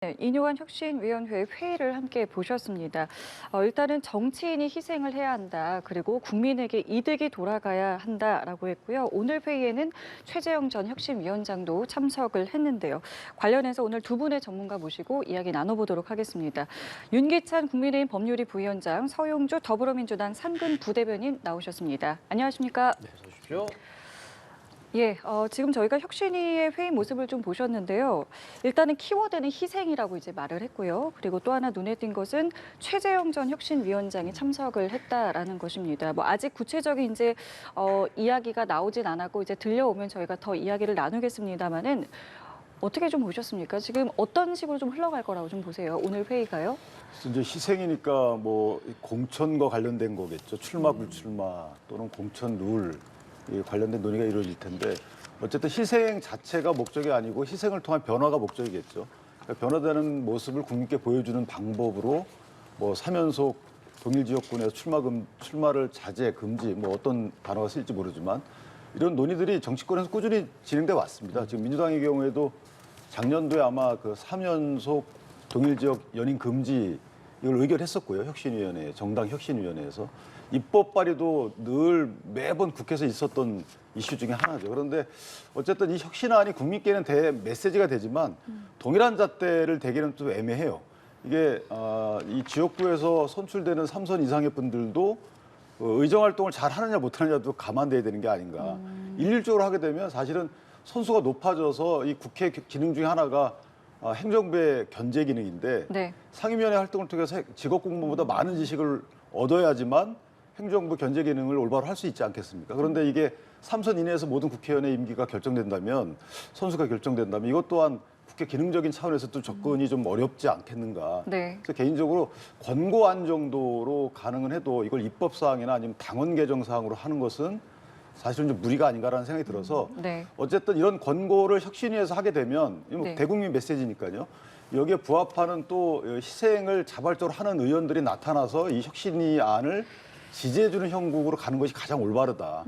네, 이뇨한 혁신위원회 회의를 함께 보셨습니다. 일단은 정치인이 희생을 해야 한다. 그리고 국민에게 이득이 돌아가야 한다라고 했고요. 오늘 회의에는 최재형 전 혁신위원장도 참석을 했는데요. 관련해서 오늘 두 분의 전문가 모시고 이야기 나눠보도록 하겠습니다. 윤기찬 국민의힘 법률위 부위원장, 서용주 더불어민주당 상근 부대변인 나오셨습니다. 안녕하십니까? 네, 어서 오십시오. 예, 지금 저희가 혁신위의 회의 모습을 좀 보셨는데요. 일단은 키워드는 희생이라고 이제 말을 했고요. 그리고 또 하나 눈에 띈 것은 최재형 전 혁신위원장이 참석을 했다라는 것입니다. 뭐 아직 구체적인 이제 이야기가 나오진 않았고 이제 들려오면 저희가 더 이야기를 나누겠습니다만은 어떻게 좀 보셨습니까? 지금 어떤 식으로 좀 흘러갈 거라고 좀 보세요. 오늘 회의가요? 이제 희생이니까 뭐 공천과 관련된 거겠죠. 출마 불출마 또는 공천 룰 관련된 논의가 이루어질 텐데 어쨌든 희생 자체가 목적이 아니고 희생을 통한 변화가 목적이겠죠. 그러니까 변화되는 모습을 국민께 보여주는 방법으로 뭐 3연속 동일 지역군에서 출마를 자제 금지 뭐 어떤 단어가 쓸지 모르지만 이런 논의들이 정치권에서 꾸준히 진행돼 왔습니다. 지금 민주당의 경우에도 작년도에 아마 그 3연속 동일 지역 연임 금지 이걸 의결했었고요. 혁신위원회, 정당 혁신위원회에서. 입법 발의도 늘 매번 국회에서 있었던 이슈 중에 하나죠. 그런데 어쨌든 이 혁신안이 국민께는 메시지가 되지만 동일한 잣대를 대기는 좀 애매해요. 이게 이 지역구에서 선출되는 3선 이상의 분들도 의정 활동을 잘 하느냐 못하느냐도 감안돼야 되는 게 아닌가. 일률적으로 하게 되면 사실은 선수가 높아져서 이 국회 기능 중에 하나가 행정부의 견제 기능인데 네. 상임위원회 활동을 통해서 직업 공무원보다 많은 지식을 얻어야지만 행정부 견제 기능을 올바로 할 수 있지 않겠습니까? 그런데 이게 3선 이내에서 모든 국회의원의 임기가 결정된다면 선수가 결정된다면 이것 또한 국회 기능적인 차원에서 또 접근이 좀 어렵지 않겠는가. 네. 그래서 개인적으로 권고안 정도로 가능은 해도 이걸 입법사항이나 아니면 당원 개정사항으로 하는 것은 사실은 좀 무리가 아닌가라는 생각이 들어서 네. 어쨌든 이런 권고를 혁신위에서 하게 되면 네. 대국민 메시지니까요. 여기에 부합하는 또 희생을 자발적으로 하는 의원들이 나타나서 이 혁신위 안을 지지해주는 형국으로 가는 것이 가장 올바르다.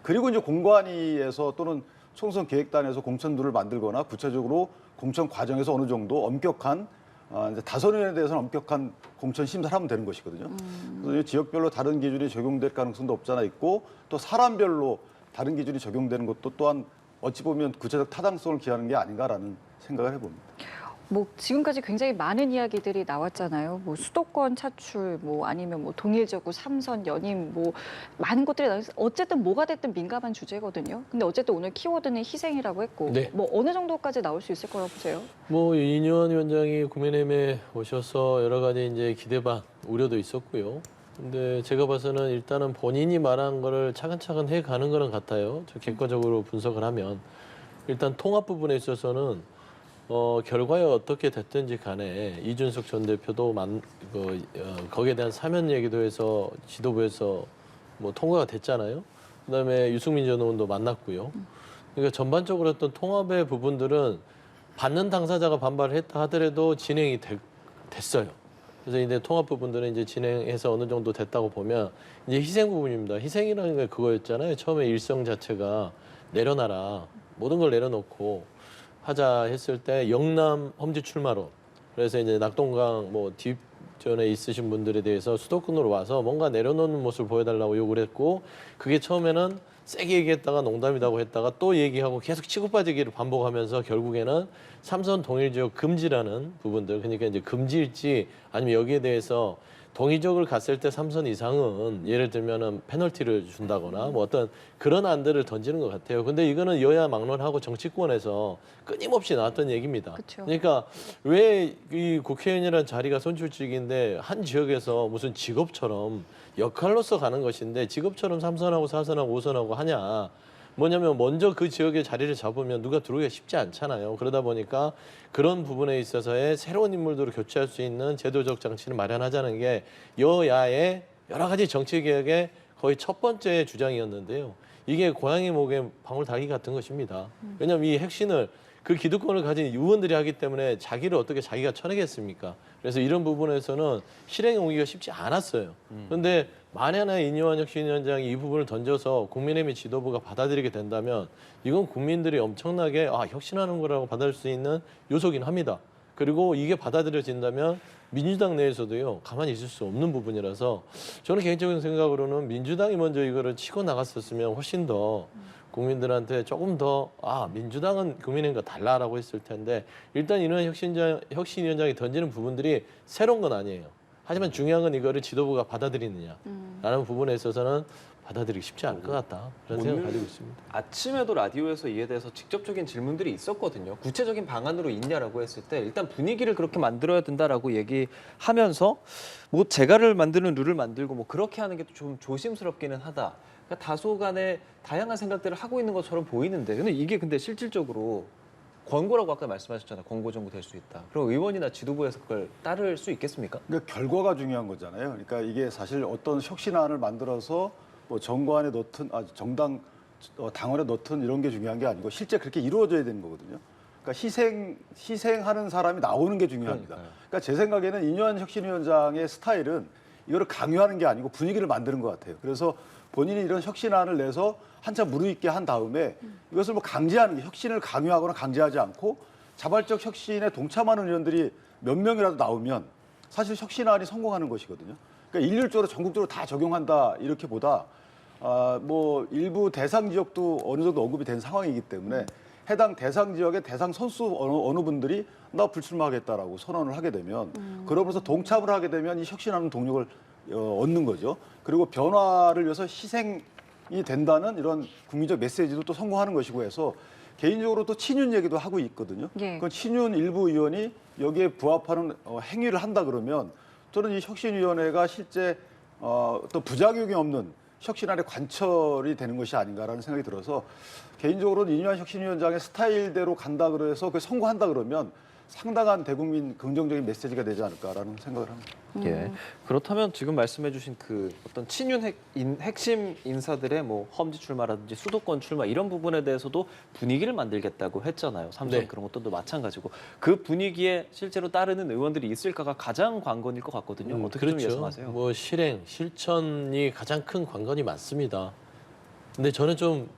그리고 이제 공관위에서 또는 총선 기획단에서 공천들을 만들거나 구체적으로 공천 과정에서 어느 정도 엄격한 이제 다선 의원에 대해서는 엄격한 공천 심사를 하면 되는 것이거든요. 그래서 지역별로 다른 기준이 적용될 가능성도 없잖아 있고 또 사람별로 다른 기준이 적용되는 것도 또한 어찌 보면 구체적 타당성을 기하는 게 아닌가라는 생각을 해봅니다. 뭐 지금까지 굉장히 많은 이야기들이 나왔잖아요. 뭐 수도권 차출, 뭐 아니면 뭐 동일 지역구 3선 연임, 뭐 많은 것들이 나와서 어쨌든 뭐가 됐든 민감한 주제거든요. 근데 어쨌든 오늘 키워드는 희생이라고 했고, 네. 뭐 어느 정도까지 나올 수 있을 거라고 보세요? 뭐 이뇨한 위원장이 국민의힘에 오셔서 여러 가지 이제 기대 반 우려도 있었고요. 근데 제가 봐서는 일단은 본인이 말한 거를 차근차근 해 가는 거는 같아요. 저 객관적으로 분석을 하면 일단 통합 부분에 있어서는 결과에 어떻게 됐든지 간에 이준석 전 대표도 거기에 대한 사면 얘기도 해서 지도부에서 뭐 통과가 됐잖아요. 그다음에 유승민 전 의원도 만났고요. 그러니까 전반적으로 어떤 통합의 부분들은 받는 당사자가 반발을 했다 하더라도 진행이 됐어요. 그래서 이제 통합 부분들은 이제 진행해서 어느 정도 됐다고 보면 이제 희생 부분입니다. 희생이라는 게 그거였잖아요. 처음에 일성 자체가 내려놔라. 모든 걸 내려놓고 하자 했을 때 영남 험지 출마론. 그래서 이제 낙동강 뭐 뒷전에 있으신 분들에 대해서 수도권으로 와서 뭔가 내려놓는 모습을 보여달라고 요구를 했고 그게 처음에는 세게 얘기했다가 농담이라고 했다가 또 얘기하고 계속 치고 빠지기를 반복하면서 결국에는 3선 동일 지역 금지라는 부분들 그러니까 이제 금지일지 아니면 여기에 대해서 동의적으로 갔을 때 3선 이상은 예를 들면은 페널티를 준다거나 뭐 어떤 그런 안들을 던지는 것 같아요. 근데 이거는 여야 막론하고 정치권에서 끊임없이 나왔던 얘기입니다. 그쵸. 그러니까 왜 이 국회의원이라는 자리가 선출직인데 한 지역에서 무슨 직업처럼 역할로서 가는 것인데 직업처럼 3선하고 4선하고 5선하고 하냐. 뭐냐면 먼저 그 지역의 자리를 잡으면 누가 들어오기가 쉽지 않잖아요. 그러다 보니까 그런 부분에 있어서의 새로운 인물들을 교체할 수 있는 제도적 장치를 마련하자는 게 여야의 여러 가지 정치 개혁의 거의 첫 번째 주장이었는데요. 이게 고양이 목에 방울 달기 같은 것입니다. 왜냐하면 이 핵심을 그 기득권을 가진 의원들이 하기 때문에 자기를 어떻게 자기가 쳐내겠습니까? 그래서 이런 부분에서는 실행에 오기가 쉽지 않았어요. 그런데 만약에 이뇨한 혁신위원장이 이 부분을 던져서 국민의힘 지도부가 받아들이게 된다면 이건 국민들이 엄청나게 혁신하는 거라고 받아들일 수 있는 요소긴 합니다. 그리고 이게 받아들여진다면 민주당 내에서도요 가만히 있을 수 없는 부분이라서 저는 개인적인 생각으로는 민주당이 먼저 이거를 치고 나갔었으면 훨씬 더 국민들한테 조금 더 민주당은 국민의힘과 달라라고 했을 텐데 일단 이런 혁신위원장이 던지는 부분들이 새로운 건 아니에요. 하지만 중요한 건 이거를 지도부가 받아들이느냐라는 부분에 있어서는 받아들이기 쉽지 않을 것 같다. 그런 생각을 가지고 있습니다. 아침에도 라디오에서 이에 대해서 직접적인 질문들이 있었거든요. 구체적인 방안으로 있냐라고 했을 때 일단 분위기를 그렇게 만들어야 된다라고 얘기하면서 뭐 재가를 만드는 룰을 만들고 뭐 그렇게 하는 게 좀 조심스럽기는 하다. 그러니까 다소간의 다양한 생각들을 하고 있는 것처럼 보이는데 근데 실질적으로 권고라고 아까 말씀하셨잖아요. 권고 정도 될 수 있다. 그럼 의원이나 지도부에서 그걸 따를 수 있겠습니까? 그러니까 결과가 중요한 거잖아요. 그러니까 이게 사실 어떤 혁신안을 만들어서 뭐 정부안에 넣든 정당 당원에 넣든 이런 게 중요한 게 아니고 실제 그렇게 이루어져야 되는 거거든요. 그러니까 희생하는 사람이 나오는 게 중요합니다. 그러니까 제 생각에는 이뇨한 혁신위원장의 스타일은 이거를 강요하는 게 아니고 분위기를 만드는 것 같아요. 그래서 본인이 이런 혁신안을 내서 한참 무르익게 한 다음에 이것을 뭐 강제하는 게 혁신을 강요하거나 강제하지 않고 자발적 혁신에 동참하는 의원들이 몇 명이라도 나오면 사실 혁신안이 성공하는 것이거든요. 그러니까 일률적으로 전국적으로 다 적용한다 이렇게보다 뭐 일부 대상 지역도 어느 정도 언급이 된 상황이기 때문에 해당 대상 지역의 대상 선수 어느 분들이 나 불출마하겠다라고 선언을 하게 되면 그러면서 동참을 하게 되면 이 혁신하는 동력을 얻는 거죠. 그리고 변화를 위해서 희생이 된다는 이런 국민적 메시지도 또 성공하는 것이고 해서 개인적으로 또 친윤 얘기도 하고 있거든요. 예. 그 친윤 일부 의원이 여기에 부합하는 행위를 한다 그러면 저는 이 혁신위원회가 실제 또 부작용이 없는 혁신안의 관철이 되는 것이 아닌가라는 생각이 들어서 개인적으로는 이뇨한 혁신위원장의 스타일대로 간다 그래서 그 성공한다 그러면 상당한 대국민 긍정적인 메시지가 되지 않을까라는 생각을 합니다. 예. 그렇다면 지금 말씀해주신 그 어떤 친윤 핵심 인사들의 뭐 험지 출마라든지 수도권 출마 이런 부분에 대해서도 분위기를 만들겠다고 했잖아요. 삼선 네. 그런 것도 마찬가지고 그 분위기에 실제로 따르는 의원들이 있을까가 가장 관건일 것 같거든요. 어떻게 좀 그렇죠. 예상하세요? 뭐 실천이 가장 큰 관건이 맞습니다. 근데 저는 좀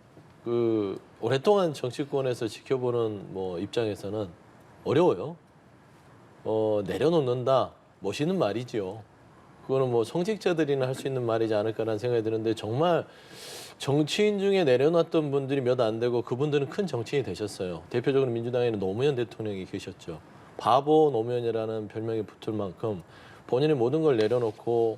오랫동안 정치권에서 지켜보는 뭐 입장에서는 어려워요. 내려놓는다. 멋있는 말이죠. 그거는 뭐 성직자들이나 할 수 있는 말이지 않을까라는 생각이 드는데 정말 정치인 중에 내려놨던 분들이 몇 안 되고 그분들은 큰 정치인이 되셨어요. 대표적으로 민주당에는 노무현 대통령이 계셨죠. 바보 노무현이라는 별명이 붙을 만큼 본인의 모든 걸 내려놓고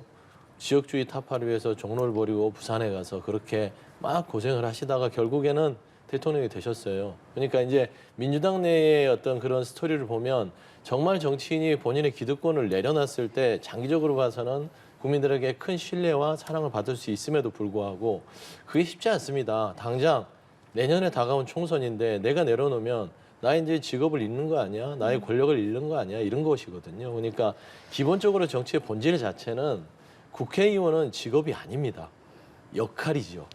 지역주의 타파를 위해서 종로를 버리고 부산에 가서 그렇게 막 고생을 하시다가 결국에는 대통령이 되셨어요. 그러니까 이제 민주당 내의 어떤 그런 스토리를 보면 정말 정치인이 본인의 기득권을 내려놨을 때 장기적으로 봐서는 국민들에게 큰 신뢰와 사랑을 받을 수 있음에도 불구하고 그게 쉽지 않습니다. 당장 내년에 다가온 총선인데 내가 내려놓으면 나 이제 직업을 잃는 거 아니야? 나의 권력을 잃는 거 아니야? 이런 것이거든요. 그러니까 기본적으로 정치의 본질 자체는 국회의원은 직업이 아닙니다. 역할이죠.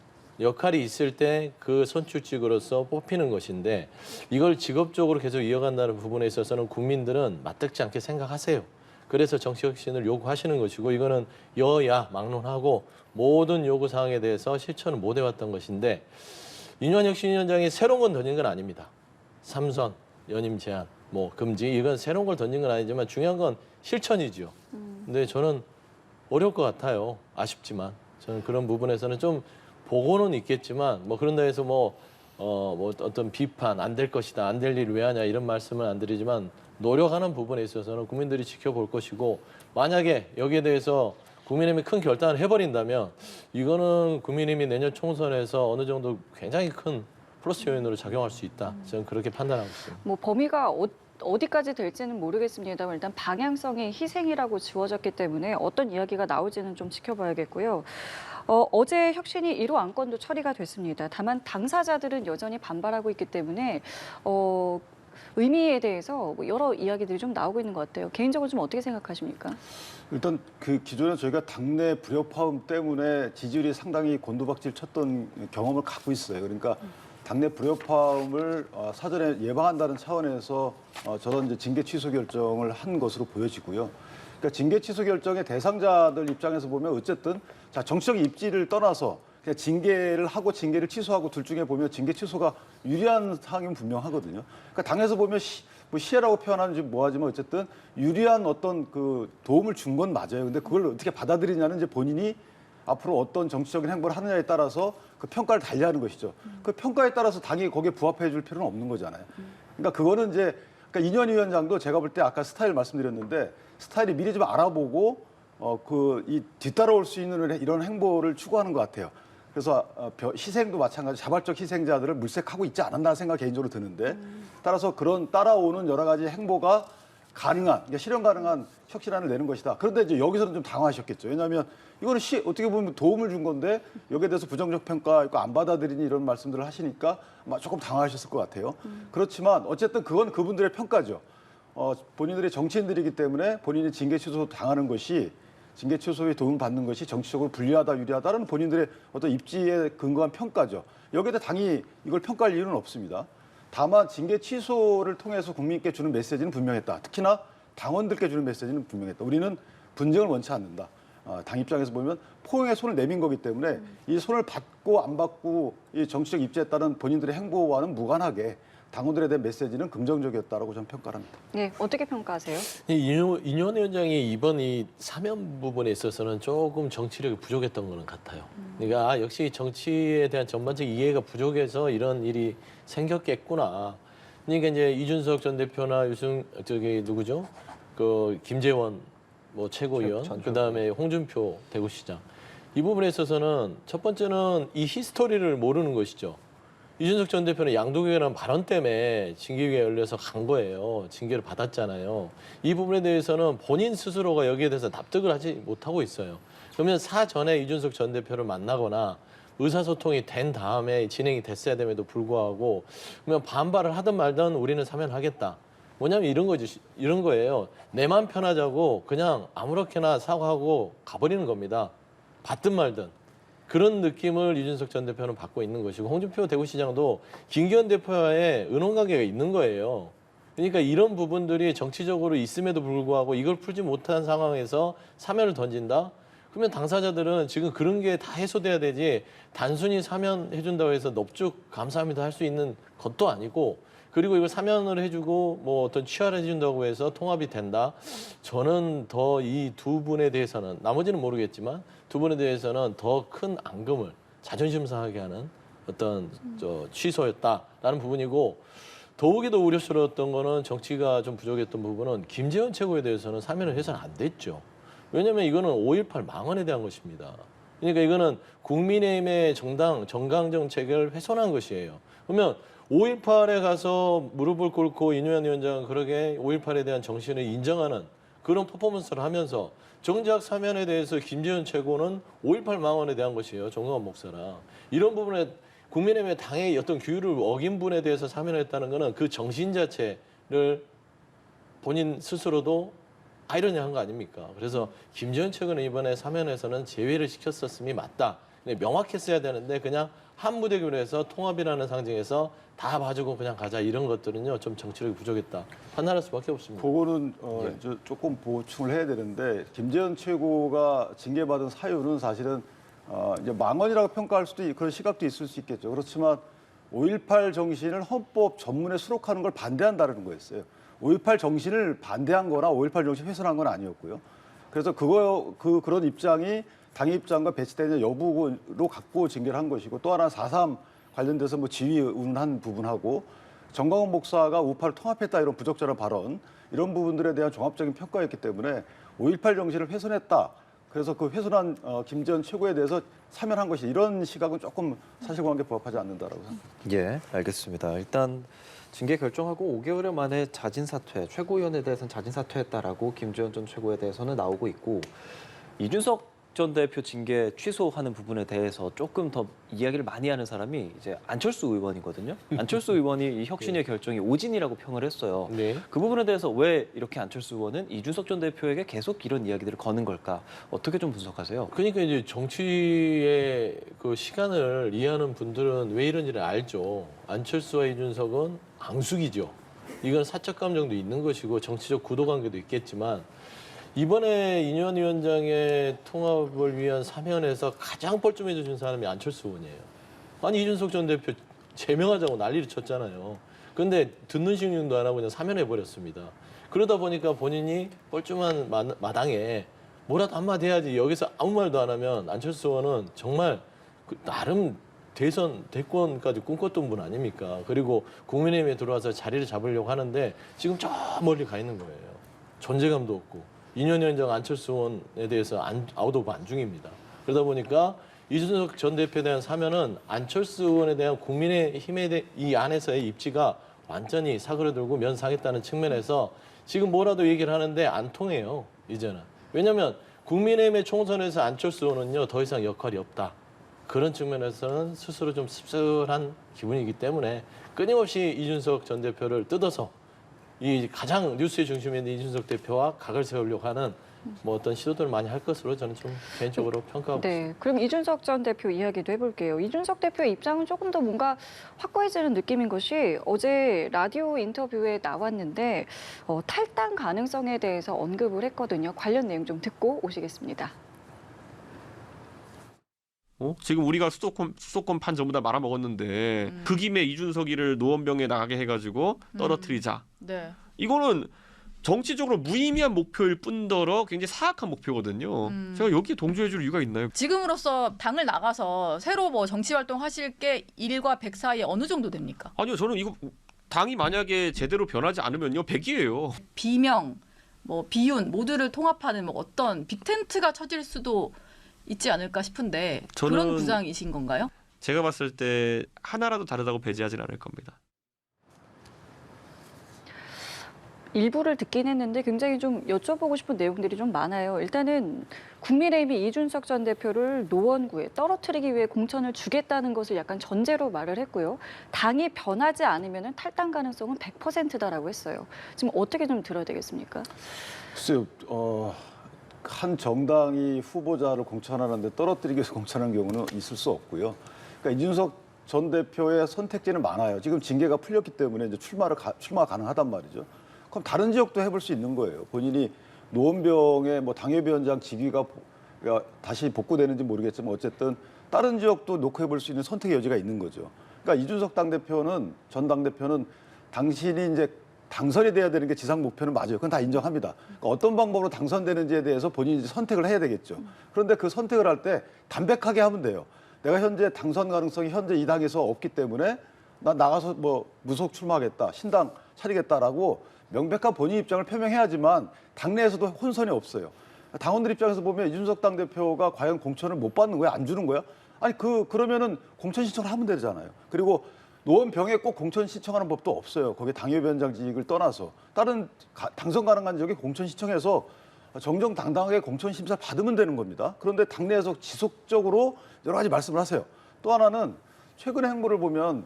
역할이 있을 때 그 선출직으로서 뽑히는 것인데 이걸 직업적으로 계속 이어간다는 부분에 있어서는 국민들은 맞닥지 않게 생각하세요. 그래서 정치혁신을 요구하시는 것이고 이거는 여야 막론하고 모든 요구사항에 대해서 실천을 못 해왔던 것인데 이뇨한 혁신위원장이 새로운 건 던진 건 아닙니다. 삼선, 연임 제한, 뭐 금지 이건 새로운 걸 던진 건 아니지만 중요한 건 실천이죠. 근데 저는 어려울 것 같아요. 아쉽지만 저는 그런 부분에서는 좀 보고는 있겠지만 뭐 그런다 해서 뭐 어떤 비판 안 될 것이다 안 될 일 왜 하냐 이런 말씀은 안 드리지만 노력하는 부분에 있어서는 국민들이 지켜볼 것이고 만약에 여기에 대해서 국민의힘이 큰 결단을 해버린다면 이거는 국민의힘이 내년 총선에서 어느 정도 굉장히 큰 플러스 요인으로 작용할 수 있다. 저는 그렇게 판단하고 있습니다. 뭐 범위가 어디까지 될지는 모르겠습니다만 일단 방향성이 희생이라고 지워졌기 때문에 어떤 이야기가 나올지는 좀 지켜봐야겠고요. 어제 혁신이 1호 안건도 처리가 됐습니다. 다만 당사자들은 여전히 반발하고 있기 때문에 의미에 대해서 뭐 여러 이야기들이 좀 나오고 있는 것 같아요. 개인적으로 좀 어떻게 생각하십니까? 일단 그 기존에 저희가 당내 불협화음 때문에 지지율이 상당히 곤두박질 쳤던 경험을 갖고 있어요. 그러니까 당내 불협화음을 사전에 예방한다는 차원에서 저런 이제 징계 취소 결정을 한 것으로 보여지고요. 그러니까 징계 취소 결정의 대상자들 입장에서 보면 어쨌든 자 정치적 입지를 떠나서 그냥 징계를 하고 징계를 취소하고 둘 중에 보면 징계 취소가 유리한 사항이면 분명하거든요. 그러니까 당에서 보면 뭐 시혜라고 표현하는지 뭐하지만 어쨌든 유리한 어떤 그 도움을 준 건 맞아요. 근데 그걸 어떻게 받아들이냐는 이제 본인이 앞으로 어떤 정치적인 행보를 하느냐에 따라서 그 평가를 달리하는 것이죠. 그 평가에 따라서 당이 거기에 부합해 줄 필요는 없는 거잖아요. 그러니까 그거는 이제 그러니까 인현 위원장도 제가 볼 때 아까 스타일 말씀드렸는데 스타일이 미리 좀 알아보고 이 뒤따라올 수 있는 이런 행보를 추구하는 것 같아요. 그래서 희생도 마찬가지 자발적 희생자들을 물색하고 있지 않았나 생각 개인적으로 드는데 따라서 그런 따라오는 여러 가지 행보가 가능한 그러니까 실현 가능한 혁신안을 내는 것이다. 그런데 이제 여기서는 좀 당황하셨겠죠. 왜냐하면 이거는 어떻게 보면 도움을 준 건데 여기에 대해서 부정적 평가 있고 안 받아들이니 이런 말씀들을 하시니까 아마 조금 당황하셨을 것 같아요. 그렇지만 어쨌든 그건 그분들의 평가죠. 본인들이 정치인들이기 때문에 본인이 징계 취소 당하는 것이 징계 취소에 도움을 받는 것이 정치적으로 불리하다 유리하다는 본인들의 어떤 입지에 근거한 평가죠. 여기에 대해 당이 이걸 평가할 이유는 없습니다. 다만 징계 취소를 통해서 국민께 주는 메시지는 분명했다. 특히나 당원들께 주는 메시지는 분명했다. 우리는 분쟁을 원치 않는다. 당 입장에서 보면 포용의 손을 내민 거기 때문에 이 손을 받고 안 받고 이 정치적 입지에 따른 본인들의 행보와는 무관하게 당원들에 대한 메시지는 긍정적이었다라고 저는 평가합니다. 네, 어떻게 평가하세요? 인현 위원장이 이번 이 사면 부분에 있어서는 조금 정치력이 부족했던 거는 같아요. 그러니까 역시 정치에 대한 전반적 이해가 부족해서 이런 일이 생겼겠구나. 그러니까 이제 이준석 전 대표나 누구죠? 그 김재원 뭐 최고위원, 그다음에 홍준표 대구시장 이 부분에 있어서는 첫 번째는 이 히스토리를 모르는 것이죠. 이준석 전 대표는 양도교회라는 발언 때문에 징계위가 열려서 간 거예요. 징계를 받았잖아요. 이 부분에 대해서는 본인 스스로가 여기에 대해서 납득을 하지 못하고 있어요. 그러면 사전에 이준석 전 대표를 만나거나 의사소통이 된 다음에 진행이 됐어야 됨에도 불구하고 그러면 반발을 하든 말든 우리는 사면하겠다. 뭐냐면 이런 거예요. 내 맘 편하자고 그냥 아무렇게나 사과하고 가버리는 겁니다. 받든 말든. 그런 느낌을 이준석 전 대표는 받고 있는 것이고 홍준표 대구시장도 김기현 대표와의 의논관계가 있는 거예요. 그러니까 이런 부분들이 정치적으로 있음에도 불구하고 이걸 풀지 못한 상황에서 사면을 던진다? 그러면 당사자들은 지금 그런 게 다 해소돼야 되지 단순히 사면해준다고 해서 넙죽 감사합니다 할 수 있는 것도 아니고 그리고 이걸 사면을 해주고 뭐 어떤 취하를 해준다고 해서 통합이 된다. 저는 더 이 두 분에 대해서는 나머지는 모르겠지만 두 분에 대해서는 더 큰 앙금을 자존심 상하게 하는 어떤 취소였다라는 부분이고 더욱이도 우려스러웠던 거는 정치가 좀 부족했던 부분은 김재원 최고에 대해서는 사면을 해서는 안 됐죠. 왜냐하면 이거는 5.18 망언에 대한 것입니다. 그러니까 이거는 국민의힘의 정강 정책을 훼손한 것이에요. 그러면 5.18에 가서 무릎을 꿇고 인현 위원장은 그러게 5.18에 대한 정신을 인정하는 그런 퍼포먼스를 하면서 정작 사면에 대해서 김재원 최고는 5.18 망언에 대한 것이에요. 정동원 목사랑. 이런 부분에 국민의힘의 당의 어떤 규율을 어긴 분에 대해서 사면을 했다는 것은 그 정신 자체를 본인 스스로도 아이러니한 거 아닙니까? 그래서 김재원 최고는 이번에 사면에서는 제외를 시켰었음이 맞다. 명확했어야 되는데 그냥 한 무대기로 해서 통합이라는 상징에서 다 봐주고 그냥 가자 이런 것들은요 좀 정치력이 부족했다 판단할 수밖에 없습니다. 그거는 조금 보충을 해야 되는데 김재원 최고가 징계받은 사유는 사실은 이제 망언이라고 평가할 수도 그런 시각도 있을 수 있겠죠. 그렇지만 5.18 정신을 헌법 전문에 수록하는 걸 반대한다는 거였어요. 5.18 정신을 반대한 거나 5.18 정신 훼손한 건 아니었고요. 그래서 그런 입장이 당의 입장과 배치되는 여부로 갖고 징계를 한 것이고 또 하나 4.3 관련돼서 뭐 지위 운운한 부분하고 정광훈 목사가 우파를 통합했다 이런 부적절한 발언 이런 부분들에 대한 종합적인 평가였기 때문에 5.18 정신을 훼손했다. 그래서 그 훼손한 김재원 최고에 대해서 사면한 것이 이런 시각은 조금 사실관계에 부합하지 않는다라고 생각합니다. 예, 알겠습니다. 일단 징계 결정하고 5개월 만에 자진 사퇴, 최고위원에 대해서는 자진 사퇴했다라고 김재원 전 최고에 대해서는 나오고 있고 이준석 전 대표 징계 취소하는 부분에 대해서 조금 더 이야기를 많이 하는 사람이 이제 안철수 의원이거든요. 안철수 의원이 이 혁신의 결정이 오진이라고 평을 했어요. 네. 그 부분에 대해서 왜 이렇게 안철수 의원은 이준석 전 대표에게 계속 이런 이야기들을 거는 걸까? 어떻게 좀 분석하세요? 그러니까 이제 정치의 그 시간을 이해하는 분들은 왜 이런지를 알죠. 안철수와 이준석은 앙숙이죠. 이건 사적 감정도 있는 것이고 정치적 구도 관계도 있겠지만 이번에 인현 위원장의 통합을 위한 사면에서 가장 뻘쭘해져 준 사람이 안철수 의원이에요. 아니 이준석 전 대표 제명하자고 난리를 쳤잖아요. 근데 듣는 신용도 안 하고 그냥 사면해 버렸습니다. 그러다 보니까 본인이 뻘쭘한 마당에 뭐라도 한마디 해야지 여기서 아무 말도 안 하면 안철수 의원은 정말 나름 대권까지 꿈꿨던 분 아닙니까? 그리고 국민의힘에 들어와서 자리를 잡으려고 하는데 지금 저 멀리 가 있는 거예요. 존재감도 없고 2년 연장 안철수 의원에 대해서 아웃 오브 안중입니다. 그러다 보니까 이준석 전 대표에 대한 사면은 안철수 의원에 대한 국민의힘에 대한 이 안에서의 입지가 완전히 사그러들고 면상했다는 측면에서 지금 뭐라도 얘기를 하는데 안 통해요. 이제는. 왜냐하면 국민의힘의 총선에서 안철수 의원은요 더 이상 역할이 없다. 그런 측면에서는 스스로 좀 씁쓸한 기분이기 때문에 끊임없이 이준석 전 대표를 뜯어서 이 가장 뉴스의 중심에 있는 이준석 대표와 각을 세우려고 하는 뭐 어떤 시도들을 많이 할 것으로 저는 좀 개인적으로 평가하고 있습니다. 네, 그럼 이준석 전 대표 이야기도 해볼게요. 이준석 대표의 입장은 조금 더 뭔가 확고해지는 느낌인 것이 어제 라디오 인터뷰에 나왔는데 탈당 가능성에 대해서 언급을 했거든요. 관련 내용 좀 듣고 오시겠습니다. 지금 우리가 수도권 판 전부 다 말아먹었는데 그 김에 이준석이를 노원병에 나가게 해가지고 떨어뜨리자. 네. 이거는 정치적으로 무의미한 목표일 뿐더러 굉장히 사악한 목표거든요. 제가 여기에 동조해줄 이유가 있나요? 지금으로서 당을 나가서 새로 뭐 정치 활동 하실 게 1과 100 사이에 어느 정도 됩니까? 아니요, 저는 이거 당이 만약에 제대로 변하지 않으면요 100이에요. 비명, 뭐 비윤 모두를 통합하는 뭐 어떤 빅텐트가 쳐질 수도 있지 않을까 싶은데 그런 저는- 구상이신 건가요? 제가 봤을 때 하나라도 다르다고 배제하진 않을 겁니다. 일부를 듣긴 했는데 굉장히 좀 여쭤보고 싶은 내용들이 좀 많아요. 일단은 국민의힘이 이준석 전 대표를 노원구에 떨어뜨리기 위해 공천을 주겠다는 것을 약간 전제로 말을 했고요. 당이 변하지 않으면 탈당 가능성은 100%다라고 했어요. 지금 어떻게 좀 들어야 되겠습니까? 글쎄요, 한 정당이 후보자를 공천하는데 떨어뜨리기 위해서 공천하는 경우는 있을 수 없고요. 그러니까 이준석 전 대표의 선택지는 많아요. 지금 징계가 풀렸기 때문에 이제 출마가 가능하단 말이죠. 그럼 다른 지역도 해볼 수 있는 거예요. 본인이 노원병의 뭐 당협위원장 직위가 다시 복구되는지 모르겠지만 어쨌든 다른 지역도 놓고 해볼 수 있는 선택의 여지가 있는 거죠. 그러니까 이준석 전 당대표는 당신이 이제 당선이 돼야 되는 게 지상 목표는 맞아요. 그건 다 인정합니다. 그러니까 어떤 방법으로 당선되는지에 대해서 본인이 선택을 해야 되겠죠. 그런데 그 선택을 할 때 담백하게 하면 돼요. 내가 현재 당선 가능성이 현재 이 당에서 없기 때문에 나 나가서 뭐 무속 출마하겠다, 신당 차리겠다라고 명백한 본인 입장을 표명해야지만 당내에서도 혼선이 없어요. 당원들 입장에서 보면 이준석 당대표가 과연 공천을 못 받는 거야? 안 주는 거야? 아니 그러면은 공천 신청을 하면 되잖아요. 그리고 노원병에 꼭 공천 신청하는 법도 없어요. 거기에 당협위원장직을 떠나서 다른 당선 가능한 지역에 공천 신청해서 정정당당하게 공천 심사를 받으면 되는 겁니다. 그런데 당내에서 지속적으로 여러 가지 말씀을 하세요. 또 하나는 최근의 행보를 보면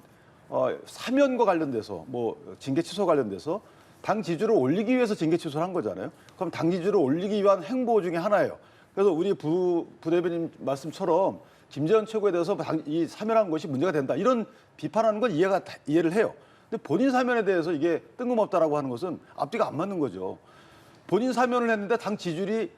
사면과 관련돼서 뭐 징계 취소 관련돼서 당 지지를 올리기 위해서 징계 취소를 한 거잖아요. 그럼 당 지지를 올리기 위한 행보 중에 하나예요. 그래서 우리 부대변인 말씀처럼 김재현 최고에 대해서 이 사면한 것이 문제가 된다. 이런 비판하는 건 이해를 해요. 근데 본인 사면에 대해서 이게 뜬금없다라고 하는 것은 앞뒤가 안 맞는 거죠. 본인 사면을 했는데 당 지지율이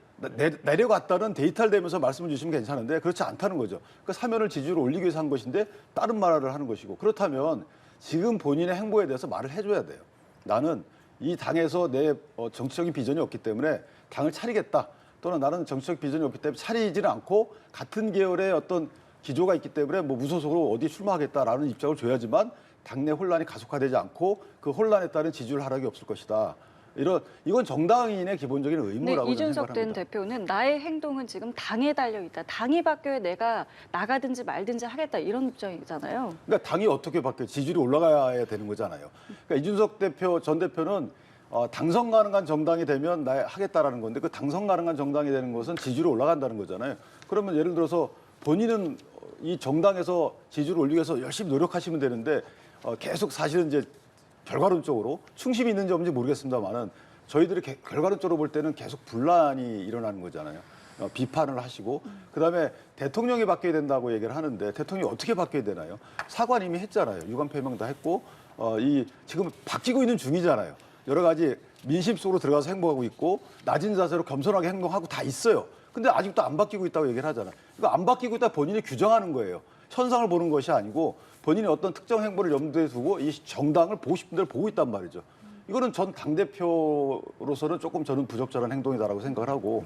내려갔다는 데이터를 대면서 말씀을 주시면 괜찮은데 그렇지 않다는 거죠. 그 사면을 지지율을 올리기 위해서 한 것인데 다른 말을 하는 것이고 그렇다면 지금 본인의 행보에 대해서 말을 해줘야 돼요. 나는 이 당에서 내 정치적인 비전이 없기 때문에 당을 차리겠다. 또는 나는 정치적 비전이 없기 때문에 차리지는 않고 같은 계열의 어떤 기조가 있기 때문에 뭐 무소속으로 어디 출마하겠다라는 입장을 줘야지만 당내 혼란이 가속화되지 않고 그 혼란에 따른 지지율 하락이 없을 것이다. 이건 정당인의 기본적인 네, 의무라고 이준석 전 생각합니다. 대표는 나의 행동은 지금 당에 달려 있다. 당이 바뀌어야 내가 나가든지 말든지 하겠다. 이런 입장이잖아요. 그러니까 당이 어떻게 바뀌어 지지율이 올라가야 되는 거잖아요. 그러니까 이준석 전 대표는 당선 가능한 정당이 되면 나 하겠다라는 건데 그 당선 가능한 정당이 되는 것은 지지율이 올라간다는 거잖아요. 그러면 예를 들어서 본인은 이 정당에서 지지율을 올리기 위해서 열심히 노력하시면 되는데 계속 사실은 이제 결과론적으로 충심이 있는지 없는지 모르겠습니다만은 저희들이 결과론적으로 볼 때는 계속 분란이 일어나는 거잖아요. 비판을 하시고 그다음에 대통령이 바뀌어야 된다고 얘기를 하는데 대통령이 어떻게 바뀌어야 되나요? 사과는 이미 했잖아요. 유감 표명 다 했고 지금 바뀌고 있는 중이잖아요. 여러 가지 민심 속으로 들어가서 행동하고 있고 낮은 자세로 겸손하게 행동하고 다 있어요. 근데 아직도 안 바뀌고 있다고 얘기를 하잖아요. 이거 안 바뀌고 있다 본인이 규정하는 거예요. 현상을 보는 것이 아니고 본인이 어떤 특정 행보를 염두에 두고 이 정당을 보고 싶은 대로 보고 있단 말이죠. 이거는 전 당대표로서는 조금 저는 부적절한 행동이다라고 생각을 하고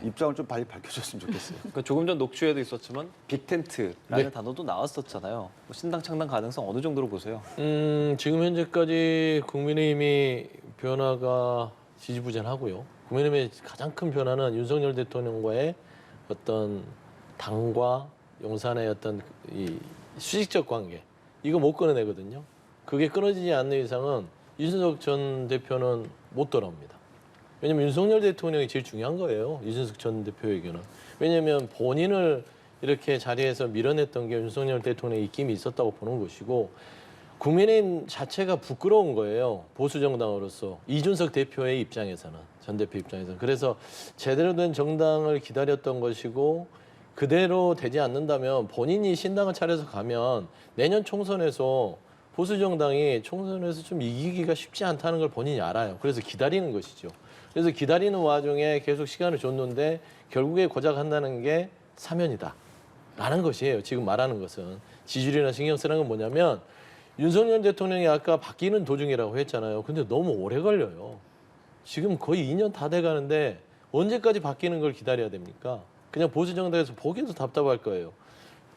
입장을 좀 빨리 밝혀줬으면 좋겠어요. 그러니까 조금 전 녹취에도 있었지만 빅텐트라는 네. 단어도 나왔었잖아요. 뭐 신당 창당 가능성 어느 정도로 보세요? 지금 현재까지 국민의힘이 변화가 지지부진하고요. 국민의힘의 가장 큰 변화는 윤석열 대통령과의 어떤 당과 용산의 어떤 이 수직적 관계 이거 못 끊어내거든요. 그게 끊어지지 않는 이상은 이준석 전 대표는 못 돌아옵니다. 왜냐하면 윤석열 대통령이 제일 중요한 거예요. 이준석 전 대표에게는. 왜냐하면 본인을 이렇게 자리에서 밀어냈던 게 윤석열 대통령의 입김이 있었다고 보는 것이고 국민의힘 자체가 부끄러운 거예요. 보수 정당으로서 이준석 대표의 입장에서는 전 대표 입장에서는. 그래서 제대로 된 정당을 기다렸던 것이고 그대로 되지 않는다면 본인이 신당을 차려서 가면 내년 총선에서 보수 정당이 총선에서 좀 이기기가 쉽지 않다는 걸 본인이 알아요. 그래서 기다리는 것이죠. 그래서 기다리는 와중에 계속 시간을 줬는데 결국에 고작 한다는 게 사면이다. 라는 것이에요. 지금 말하는 것은. 지지율이나 신경 쓰는 건 뭐냐면 윤석열 대통령이 아까 바뀌는 도중이라고 했잖아요. 근데 너무 오래 걸려요. 지금 거의 2년 다 돼가는데 언제까지 바뀌는 걸 기다려야 됩니까? 그냥 보수 정당에서 보기도 답답할 거예요.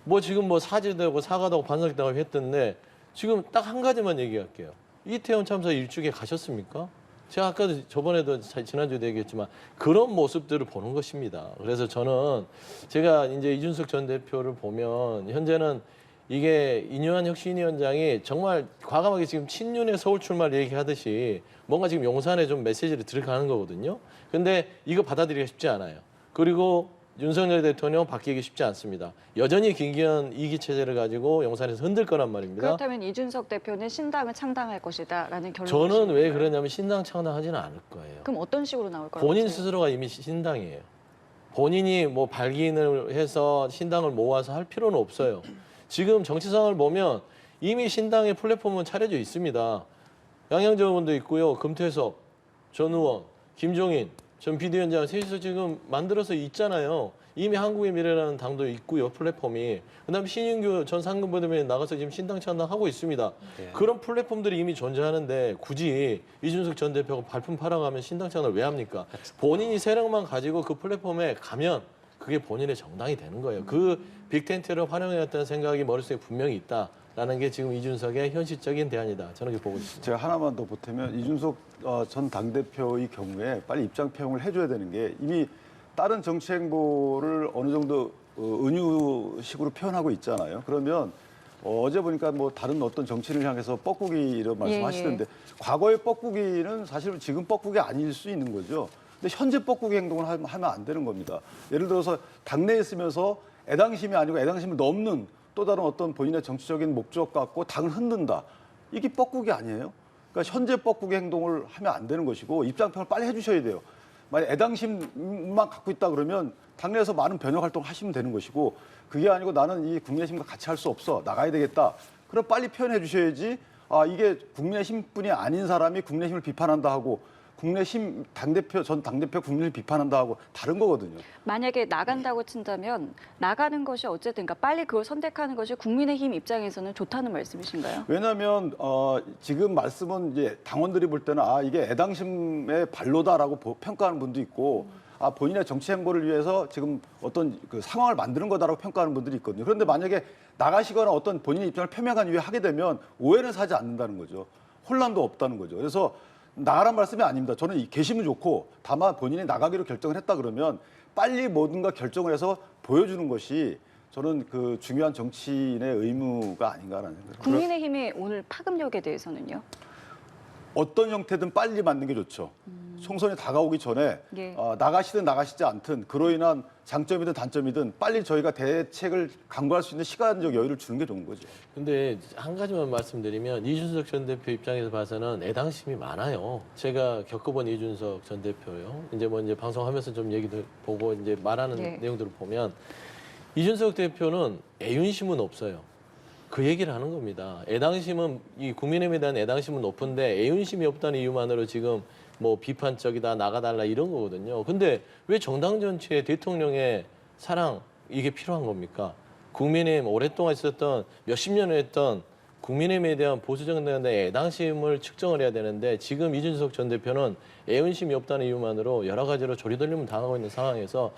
뭐 지금 뭐 사죄되고 사과하고 반성했다고 했던데 지금 딱 한 가지만 얘기할게요. 이태원 참사 일주기에 가셨습니까? 제가 아까도 저번에도 지난주에도 얘기했지만 그런 모습들을 보는 것입니다. 그래서 저는 제가 이제 이준석 전 대표를 보면 현재는 이게 이뇨한 혁신위원장이 정말 과감하게 지금 친윤의 서울 출마를 얘기하듯이 뭔가 지금 용산에 좀 메시지를 들어가는 거거든요. 근데 이거 받아들이기가 쉽지 않아요. 그리고 윤석열 대통령 바뀌기 쉽지 않습니다. 여전히 김기현 이기 체제를 가지고 용산에서 흔들 거란 말입니다. 그렇다면 이준석 대표는 신당을 창당할 것이다라는 결론을 저는 왜 내신 건가요? 그러냐면 신당 창당하지는 않을 거예요. 그럼 어떤 식으로 나올 거라고 본인 보세요? 스스로가 이미 신당이에요. 본인이 뭐 발기인을 해서 신당을 모아서 할 필요는 없어요. 지금 정치 상황을 보면 이미 신당의 플랫폼은 차려져 있습니다. 양양정 의원도 있고요. 금태섭 전 의원, 김종인 전 비대위원장 셋이서 지금 만들어서 있잖아요. 이미 한국의 미래라는 당도 있고요. 플랫폼이. 그다음에 신인규 전 상근부대변인 나가서 지금 신당 창당하고 있습니다. 네. 그런 플랫폼들이 이미 존재하는데 굳이 이준석 전 대표가 발품 팔아가면 신당 창당을 왜 합니까? 본인이 세력만 가지고 그 플랫폼에 가면 그게 본인의 정당이 되는 거예요. 그 빅텐트를 활용해왔다는 생각이 머릿속에 분명히 있다라는 게 지금 이준석의 현실적인 대안이다. 저는 그렇게 보고 있습니다. 제가 하나만 더 보태면 이준석 전 당대표의 경우에 빨리 입장 표명을 해줘야 되는 게 이미 다른 정치 행보를 어느 정도 은유식으로 표현하고 있잖아요. 그러면 어제 보니까 뭐 다른 어떤 정치인을 향해서 뻐꾸기를 말씀하시던데 과거의 뻐꾸기는 사실 지금 뻐꾸기 아닐 수 있는 거죠. 근데 현재 뻐꾸기 행동을 하면 안 되는 겁니다. 예를 들어서 당내에 있으면서 애당심이 아니고 애당심을 넘는 또 다른 어떤 본인의 정치적인 목적 갖고 당을 흔든다. 이게 뻐꾸기 아니에요? 그러니까 현재 뻐꾸기 행동을 하면 안 되는 것이고 입장표를 빨리 해주셔야 돼요. 만약 애당심만 갖고 있다 그러면 당내에서 많은 변혁 활동을 하시면 되는 것이고 그게 아니고 나는 이 국민의힘과 같이 할 수 없어. 나가야 되겠다. 그럼 빨리 표현해 주셔야지 이게 국민의힘뿐이 아닌 사람이 국민의힘을 비판한다 하고 국민의힘 당대표 전 당대표 국민을 비판한다 하고 다른 거거든요. 만약에 나간다고 친다면 나가는 것이 어쨌든 그러니까 빨리 그걸 선택하는 것이 국민의힘 입장에서는 좋다는 말씀이신가요? 왜냐하면 지금 말씀은 이제 당원들이 볼 때는 이게 애당심의 발로다라고 평가하는 분도 있고 본인의 정치 행보를 위해서 지금 어떤 그 상황을 만드는 거다라고 평가하는 분들이 있거든요. 그런데 만약에 나가시거나 어떤 본인의 입장을 표명한 이후에 하게 되면 오해는 사지 않는다는 거죠. 혼란도 없다는 거죠. 그래서 나가란 말씀이 아닙니다. 저는 계시면 좋고 다만 본인이 나가기로 결정을 했다 그러면 빨리 뭐든가 결정을 해서 보여주는 것이 저는 그 중요한 정치인의 의무가 아닌가라는 생각을 합니다. 국민의힘이 오늘 파급력에 대해서는요? 어떤 형태든 빨리 맞는 게 좋죠. 총선이 다가오기 전에 예. 나가시든 나가시지 않든 그로 인한 장점이든 단점이든 빨리 저희가 대책을 강구할 수 있는 시간적 여유를 주는 게 좋은 거죠. 근데 한 가지만 말씀드리면 이준석 전 대표 입장에서 봐서는 애당심이 많아요. 제가 겪어본 이준석 전 대표요. 이제 방송하면서 좀 얘기도 보고 이제 말하는 네. 내용들을 보면 이준석 대표는 애윤심은 없어요. 그 얘기를 하는 겁니다. 애당심은 이 국민의힘에 대한 애당심은 높은데 애윤심이 없다는 이유만으로 지금 뭐 비판적이다 나가달라 이런 거거든요. 근데 왜 정당 전체에 대통령의 사랑 이게 필요한 겁니까? 국민의힘 오랫동안 있었던 몇십 년을 했던 국민의힘에 대한 보수 정당의 애당심을 측정을 해야 되는데 지금 이준석 전 대표는 애원심이 없다는 이유만으로 여러 가지로 조리돌림을 당하고 있는 상황에서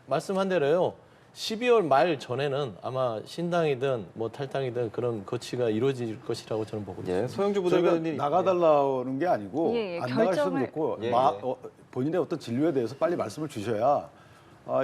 말씀한 대로요. 12월 말 전에는 아마 신당이든 뭐 탈당이든 그런 거치가 이루어질 것이라고 저는 보고 있습니다. 예, 소영주 저희가 부대변인이 나가달라는 게 아니고 예, 안 나갈 수도 결정을- 있고 예, 본인의 어떤 진료에 대해서 빨리 말씀을 주셔야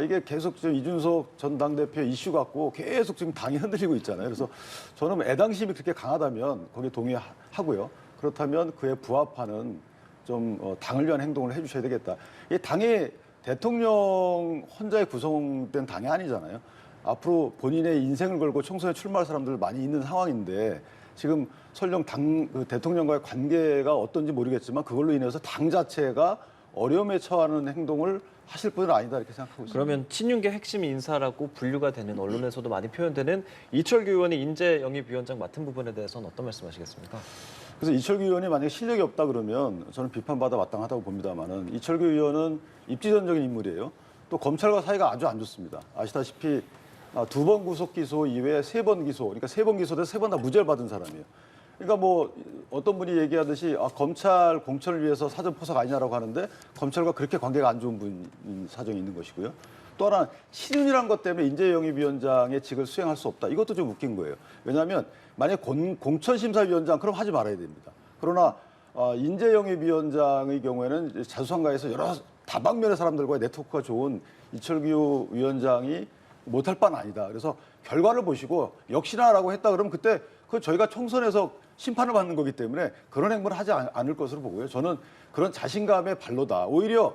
이게 계속 지금 이준석 전 당대표 이슈 갖고 계속 지금 당이 흔들리고 있잖아요. 그래서 저는 애당심이 그렇게 강하다면 거기에 동의하고요. 그렇다면 그에 부합하는 좀 당을 위한 행동을 해주셔야 되겠다. 이 당이 대통령 혼자에 구성된 당이 아니잖아요. 앞으로 본인의 인생을 걸고 총선에 출마할 사람들 많이 있는 상황인데 지금 설령 그 대통령과의 관계가 어떤지 모르겠지만 그걸로 인해서 당 자체가 어려움에 처하는 행동을 하실 분은 아니다 이렇게 생각하고 있습니다. 그러면 친윤계 핵심 인사라고 분류가 되는 언론에서도 많이 표현되는 이철규 의원이 인재 영입위원장 맡은 부분에 대해서는 어떤 말씀하시겠습니까? 그래서 이철규 의원이 만약에 실력이 없다 그러면 저는 비판받아 마땅하다고 봅니다만은 이철규 의원은 입지전적인 인물이에요. 또 검찰과 사이가 아주 안 좋습니다. 아시다시피 2번 구속 기소 이외에 3번 기소, 그러니까 3번 기소돼서 3번 다 무죄를 받은 사람이에요. 그러니까 뭐 어떤 분이 얘기하듯이 검찰 공천을 위해서 사전 포석 아니냐라고 하는데 검찰과 그렇게 관계가 안 좋은 분 사정이 있는 것이고요. 또 하나 친윤이란 것 때문에 인재영입위원장의 직을 수행할 수 없다. 이것도 좀 웃긴 거예요. 왜냐하면 만약 공천심사위원장 그럼 하지 말아야 됩니다. 그러나 인재영입위원장의 경우에는 자수성가해서 여러 다방면의 사람들과의 네트워크가 좋은 이철규 위원장이 못할 바는 아니다. 그래서 결과를 보시고 역시나라고 했다 그러면 그때 그 저희가 총선에서 심판을 받는 거기 때문에 그런 행보를 하지 않을 것으로 보고요. 저는 그런 자신감의 발로다. 오히려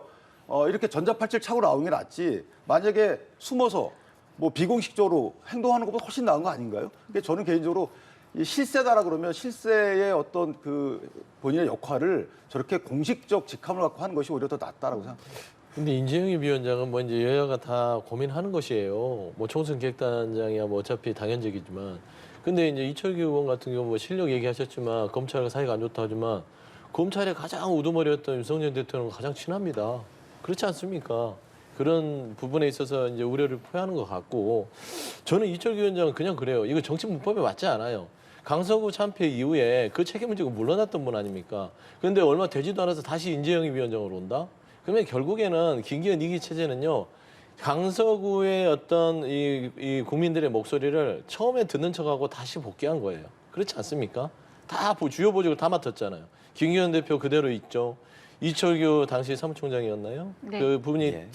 이렇게 전자팔찌를 차고 나오는 게 낫지. 만약에 숨어서 뭐 비공식적으로 행동하는 것보다 훨씬 나은 거 아닌가요? 그러니까 저는 개인적으로 이 실세다라 그러면 실세의 어떤 그 본인의 역할을 저렇게 공식적 직함을 갖고 하는 것이 오히려 더 낫다라고 생각합니다. 근데 인재영입 위원장은 뭐 이제 여야가 다 고민하는 것이에요. 뭐 총선 기획단장이야 뭐 어차피 당연적이지만. 근데 이제 이철규 의원 같은 경우 뭐 실력 얘기하셨지만 검찰과 사이가 안 좋다 하지만 검찰의 가장 우두머리였던 윤석열 대통령과 가장 친합니다. 그렇지 않습니까? 그런 부분에 있어서 이제 우려를 표하는 것 같고 저는 이철규 위원장은 그냥 그래요. 이거 정치 문법에 맞지 않아요. 강서구 참패 이후에 그 책임을 지고 물러났던 분 아닙니까? 그런데 얼마 되지도 않아서 다시 인재영입 위원장으로 온다? 그러면 결국에는 김기현 2기 체제는요. 강서구의 어떤 이 국민들의 목소리를 처음에 듣는 척하고 다시 복귀한 거예요. 그렇지 않습니까? 다 주요 보직을 다 맡았잖아요. 김기현 대표 그대로 있죠. 이철규 당시 사무총장이었나요? 네. 그 부분이 예.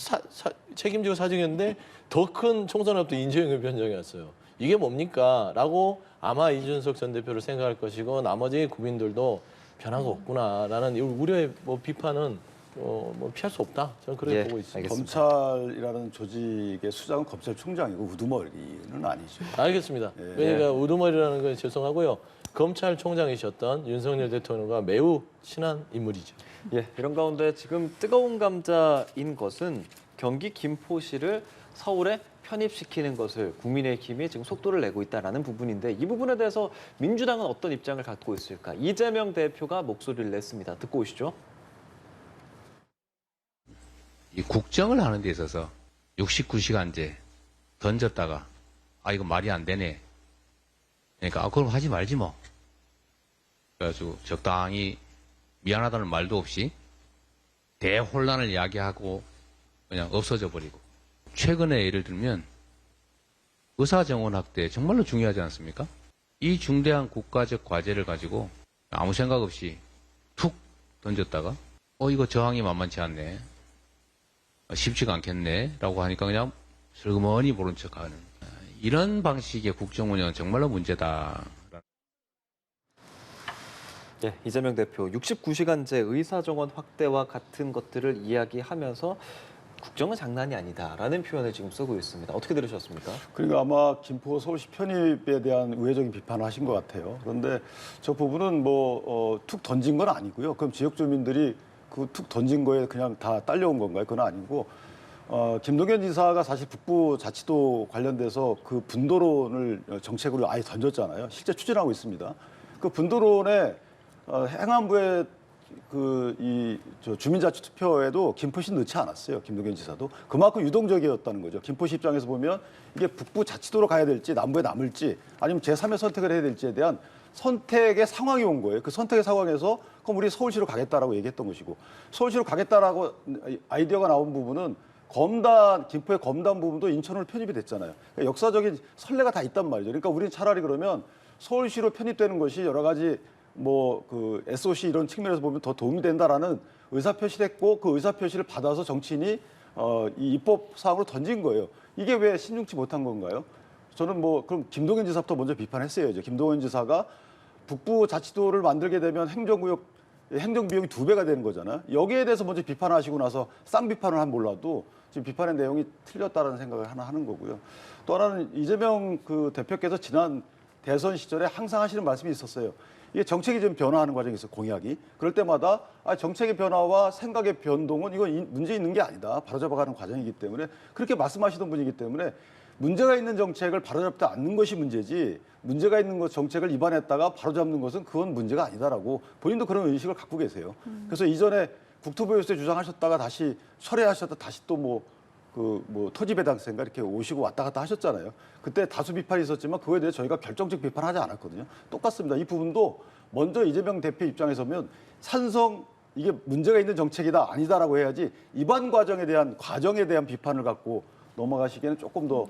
책임지고 사직했는데 더 큰 총선업도 인재영입 위원장이었어요. 이게 뭡니까? 라고 아마 이준석 전 대표를 생각할 것이고 나머지 국민들도 변화가 없구나라는 이 우려의 뭐 비판은 뭐 피할 수 없다. 저는 그렇게 예, 보고 있습니다. 알겠습니다. 검찰이라는 조직의 수장은 검찰총장이고 우두머리는 아니죠. 알겠습니다. 예. 그러니까 우두머리라는 건 죄송하고요. 검찰총장이셨던 윤석열 대통령과 매우 친한 인물이죠. 예, 이런 가운데 지금 뜨거운 감자인 것은 경기 김포시를 서울에 편입시키는 것을 국민의힘이 지금 속도를 내고 있다는 부분인데 이 부분에 대해서 민주당은 어떤 입장을 갖고 있을까? 이재명 대표가 목소리를 냈습니다. 듣고 오시죠. 이 국정을 하는 데 있어서 69시간제 던졌다가 이거 말이 안 되네. 그러니까 그럼 하지 말지 뭐. 그래가지고 적당히 미안하다는 말도 없이 대혼란을 이야기하고 그냥 없어져 버리고. 최근에 예를 들면 의사정원 확대 정말로 중요하지 않습니까? 이 중대한 국가적 과제를 가지고 아무 생각 없이 툭 던졌다가 이거 저항이 만만치 않네. 쉽지가 않겠네 라고 하니까 그냥 슬그머니 모른 척하는 이런 방식의 국정 운영은 정말로 문제다. 예, 이재명 대표 69시간제 의사정원 확대와 같은 것들을 이야기하면서 국정은 장난이 아니다라는 표현을 지금 쓰고 있습니다. 어떻게 들으셨습니까? 그러니까 아마 김포 서울시 편입에 대한 우회적인 비판을 하신 것 같아요. 그런데 저 부분은 툭 던진 건 아니고요. 그럼 지역 주민들이 그 툭 던진 거에 그냥 다 딸려온 건가요? 그건 아니고 김동연 지사가 사실 북부 자치도 관련돼서 그 분도론을 정책으로 아예 던졌잖아요. 실제 추진하고 있습니다. 그 분도론에 행안부의 주민자치 투표에도 김포시 넣지 않았어요. 김동연 지사도 그만큼 유동적이었다는 거죠. 김포시 입장에서 보면 이게 북부 자치도로 가야 될지 남부에 남을지 아니면 제3의 선택을 해야 될지에 대한 선택의 상황이 온 거예요. 그 선택의 상황에서 그럼 우리 서울시로 가겠다라고 얘기했던 것이고 서울시로 가겠다라고 아이디어가 나온 부분은 김포의 검단 부분도 인천으로 편입이 됐잖아요. 그러니까 역사적인 선례가 다 있단 말이죠. 그러니까 우리는 차라리 그러면 서울시로 편입되는 것이 여러 가지 SOC 이런 측면에서 보면 더 도움이 된다라는 의사표시를 했고 그 의사표시를 받아서 정치인이 이 입법 사항으로 던진 거예요. 이게 왜 신중치 못한 건가요? 저는 그럼 김동연 지사부터 먼저 비판했어야죠. 김동연 지사가 북부 자치도를 만들게 되면 행정 비용이 2배가 되는 거잖아요. 여기에 대해서 먼저 비판하시고 나서 쌍비판을 한 몰라도 지금 비판의 내용이 틀렸다는 생각을 하나 하는 거고요. 또 하나는 이재명 대표께서 지난 대선 시절에 항상 하시는 말씀이 있었어요. 이게 정책이 좀 변화하는 과정이 있어요, 공약이. 그럴 때마다 정책의 변화와 생각의 변동은 이건 문제 있는 게 아니다. 바로잡아가는 과정이기 때문에 그렇게 말씀하시던 분이기 때문에 문제가 있는 정책을 바로잡지 않는 것이 문제지 문제가 있는 정책을 입안했다가 바로잡는 것은 그건 문제가 아니다라고 본인도 그런 의식을 갖고 계세요. 그래서 이전에 국토보유세 주장하셨다가 다시 철회하셨다 다시 또 토지배당세인가 이렇게 오시고 왔다 갔다 하셨잖아요. 그때 다수 비판이 있었지만 그거에 대해 저희가 결정적 비판하지 않았거든요. 똑같습니다. 이 부분도 먼저 이재명 대표 입장에서 보면 이게 문제가 있는 정책이다 아니다라고 해야지 입안 과정에 대한 비판을 갖고 넘어가시기에는 조금 더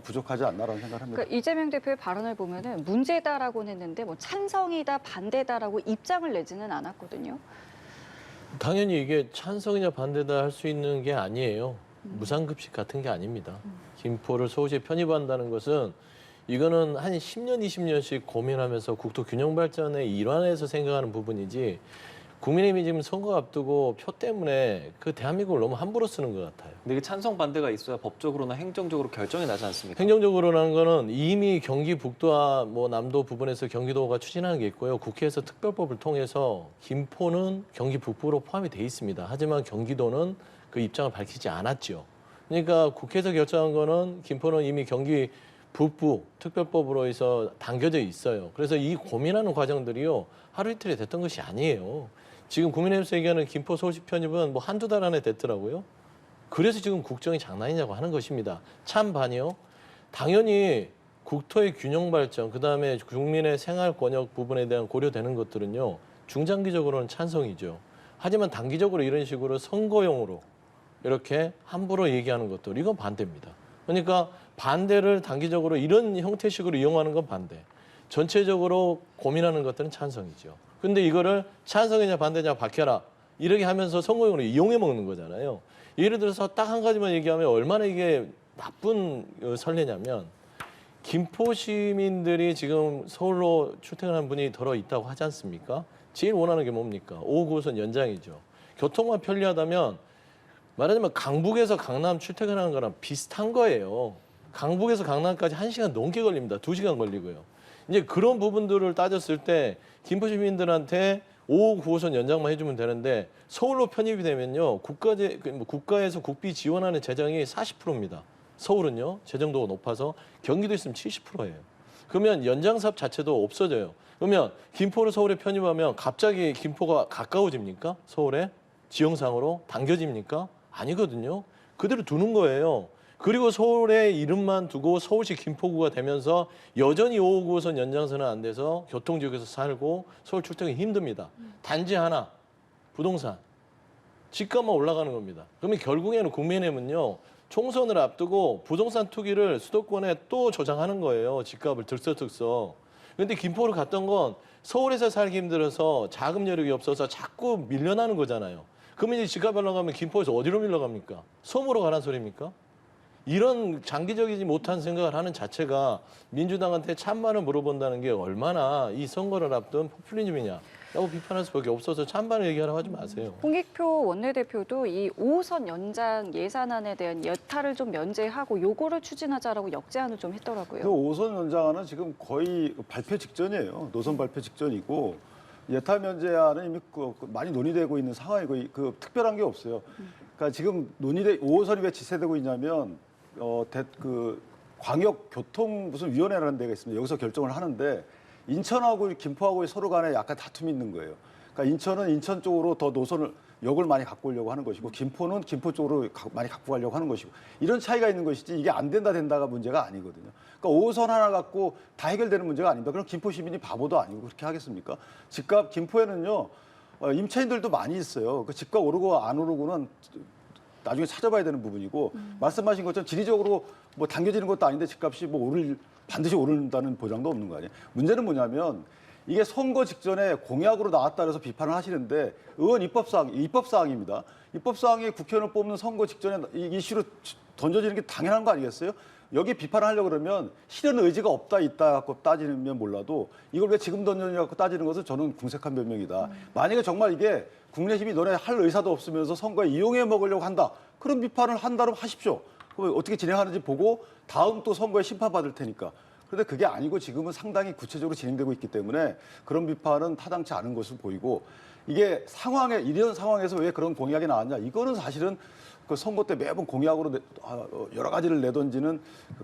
부족하지 않나라는 생각을 합니다. 그러니까 이재명 대표의 발언을 보면은 문제다라고는 했는데 찬성이다 반대다라고 입장을 내지는 않았거든요. 당연히 이게 찬성이냐 반대다 할 수 있는 게 아니에요. 무상급식 같은 게 아닙니다. 김포를 서울시에 편입한다는 것은 이거는 한 10년, 20년씩 고민하면서 국토 균형 발전의 일환에서 생각하는 부분이지 국민의힘이 지금 선거 앞두고 표 때문에 대한민국을 너무 함부로 쓰는 것 같아요. 근데 이게 찬성 반대가 있어야 법적으로나 행정적으로 결정이 나지 않습니까? 행정적으로라는 거는 이미 경기 북도와 남도 부분에서 경기도가 추진하는 게 있고요. 국회에서 특별법을 통해서 김포는 경기 북부로 포함이 돼 있습니다. 하지만 경기도는 그 입장을 밝히지 않았죠. 그러니까 국회에서 결정한 거는 김포는 이미 경기 북부 특별법으로 해서 당겨져 있어요. 그래서 이 고민하는 과정들이요. 하루 이틀에 됐던 것이 아니에요. 지금 국민의힘에서 얘기하는 김포 서울시 편입은 한두 달 안에 됐더라고요. 그래서 지금 국정이 장난이냐고 하는 것입니다. 찬반이요. 당연히 국토의 균형 발전, 그다음에 국민의 생활 권역 부분에 대한 고려되는 것들은요. 중장기적으로는 찬성이죠. 하지만 단기적으로 이런 식으로 선거용으로 이렇게 함부로 얘기하는 것들, 이건 반대입니다. 그러니까 반대를 단기적으로 이런 형태식으로 이용하는 건 반대. 전체적으로 고민하는 것들은 찬성이죠. 근데 이거를 찬성이냐 반대냐 밝혀라. 이렇게 하면서 선거용으로 이용해 먹는 거잖아요. 예를 들어서 딱 한 가지만 얘기하면 얼마나 이게 나쁜 선례냐면 김포 시민들이 지금 서울로 출퇴근하는 분이 더러 있다고 하지 않습니까? 제일 원하는 게 뭡니까? 5호 9호선 연장이죠. 교통만 편리하다면 말하자면 강북에서 강남 출퇴근하는 거랑 비슷한 거예요. 강북에서 강남까지 1시간 넘게 걸립니다. 2시간 걸리고요. 이제 그런 부분들을 따졌을 때 김포 시민들한테 5호 9호선 연장만 해주면 되는데 서울로 편입이 되면요. 국가에서 국비 지원하는 재정이 40%입니다. 서울은요. 재정도가 높아서 경기도 있으면 70%예요. 그러면 연장 사업 자체도 없어져요. 그러면 김포를 서울에 편입하면 갑자기 김포가 가까워집니까? 서울에? 지형상으로 당겨집니까? 아니거든요. 그대로 두는 거예요. 그리고 서울의 이름만 두고 서울시 김포구가 되면서 여전히 5호 9호선 연장선은 안 돼서 교통지역에서 살고 서울 출퇴근이 힘듭니다. 단지 하나, 부동산. 집값만 올라가는 겁니다. 그러면 결국에는 국민의힘은요. 총선을 앞두고 부동산 투기를 수도권에 또 조장하는 거예요. 집값을 들썩들썩. 그런데 김포를 갔던 건 서울에서 살기 힘들어서 자금 여력이 없어서 자꾸 밀려나는 거잖아요. 그러면 이제 집값 올라가면 김포에서 어디로 밀려갑니까? 섬으로 가란 소리입니까? 이런 장기적이지 못한 생각을 하는 자체가 민주당한테 찬반을 물어본다는 게 얼마나 이 선거를 앞둔 포퓰리즘이냐라고 비판할 수밖에 없어서 찬반을 얘기하라고 하지 마세요. 홍익표 원내대표도 이 5호선 연장 예산안에 대한 여타를 좀 면제하고 요거를 추진하자라고 역제안을 좀 했더라고요. 그 5호선 연장안은 지금 거의 발표 직전이에요. 노선 발표 직전이고 예타 면제안은 이미 많이 논의되고 있는 상황이고 특별한 게 없어요. 그러니까 지금 5호선이 왜 지체되고 있냐면 광역교통 무슨 위원회라는 데가 있습니다. 여기서 결정을 하는데 인천하고 김포하고 서로 간에 약간 다툼이 있는 거예요. 그러니까 인천은 인천 쪽으로 더 노선을 역을 많이 갖고 오려고 하는 것이고 김포는 김포 쪽으로 많이 갖고 가려고 하는 것이고 이런 차이가 있는 것이지 이게 안 된다가 문제가 아니거든요. 그러니까 5호선 하나 갖고 다 해결되는 문제가 아닙니다. 그럼 김포 시민이 바보도 아니고 그렇게 하겠습니까? 집값 김포에는요 임차인들도 많이 있어요. 그 집값 오르고 안 오르고는 나중에 찾아봐야 되는 부분이고 말씀하신 것처럼 지리적으로 뭐 당겨지는 것도 아닌데 집값이 뭐 반드시 오른다는 보장도 없는 거 아니에요. 문제는 뭐냐면 이게 선거 직전에 공약으로 나왔다 그래서 비판을 하시는데 의원 입법사항입니다. 입법사항이 국회의원을 뽑는 선거 직전에 이 이슈로 던져지는 게 당연한 거 아니겠어요? 여기 비판을 하려고 그러면 실현 의지가 없다 있다 갖고 따지면 몰라도 이걸 왜 지금 던져냐 갖고 따지는 것은 저는 궁색한 변명이다. 만약에 정말 이게 국민의힘이 너네 할 의사도 없으면서 선거에 이용해 먹으려고 한다. 그런 비판을 한다면 하십시오. 그럼 어떻게 진행하는지 보고 다음 또 선거에 심판받을 테니까. 그런데 그게 아니고 지금은 상당히 구체적으로 진행되고 있기 때문에 그런 비판은 타당치 않은 것으로 보이고 이게 이런 상황에서 왜 그런 공약이 나왔냐. 이거는 사실은 그 선거 때 매번 공약으로 여러 가지를 내던지는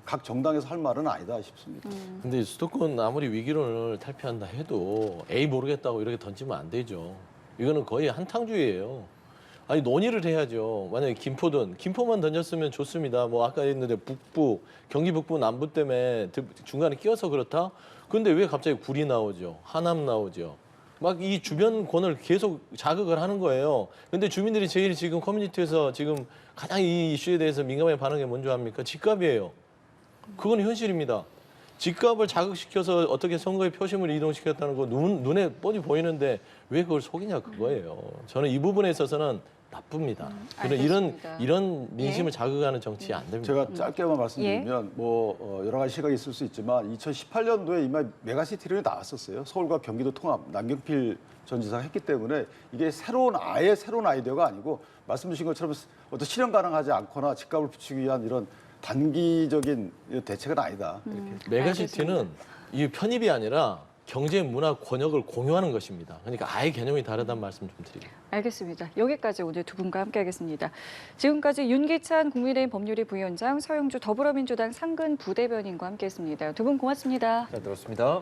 각 정당에서 할 말은 아니다 싶습니다. 근데 수도권 아무리 위기론을 탈피한다 해도 에이 모르겠다고 이렇게 던지면 안 되죠. 이거는 거의 한탕주의예요. 아니 논의를 해야죠. 만약에 김포만 던졌으면 좋습니다. 뭐 아까 했는데 경기 북부 남부 때문에 중간에 끼어서 그렇다. 근데 왜 갑자기 구리 나오죠? 하남 나오죠? 막 이 주변 권을 계속 자극을 하는 거예요. 근데 주민들이 제일 지금 커뮤니티에서 지금 가장 이 이슈에 대해서 민감하게 반응이 뭔지 압니까? 집값이에요. 그건 현실입니다. 집값을 자극시켜서 어떻게 선거의 표심을 이동시켰다는 거 눈에 뻔히 보이는데 왜 그걸 속이냐 그거예요. 저는 이 부분에 있어서는 나쁩니다. 알겠습니다. 이런 민심을 예. 자극하는 정치 안 됩니다. 제가 짧게만 말씀드리면 뭐 여러 가지 시각이 있을 수 있지만 2018년도에 이미 메가시티를 나왔었어요. 서울과 경기도 통합 남경필 전 지사가 했기 때문에 이게 새로운 아이디어가 아니고 말씀 주신 것처럼 어떤 실현 가능하지 않거나 집값을 붙이기 위한 이런 단기적인 대책은 아니다. 이렇게. 메가시티는 이 편입이 아니라 경제, 문화, 권역을 공유하는 것입니다. 그러니까 아예 개념이 다르다는 말씀 좀 드리겠습니다. 알겠습니다. 여기까지 오늘 두 분과 함께하겠습니다. 지금까지 윤기찬 국민의힘 법률위 부위원장, 서영주 더불어민주당 상근 부대변인과 함께했습니다. 두 분 고맙습니다. 잘 들었습니다.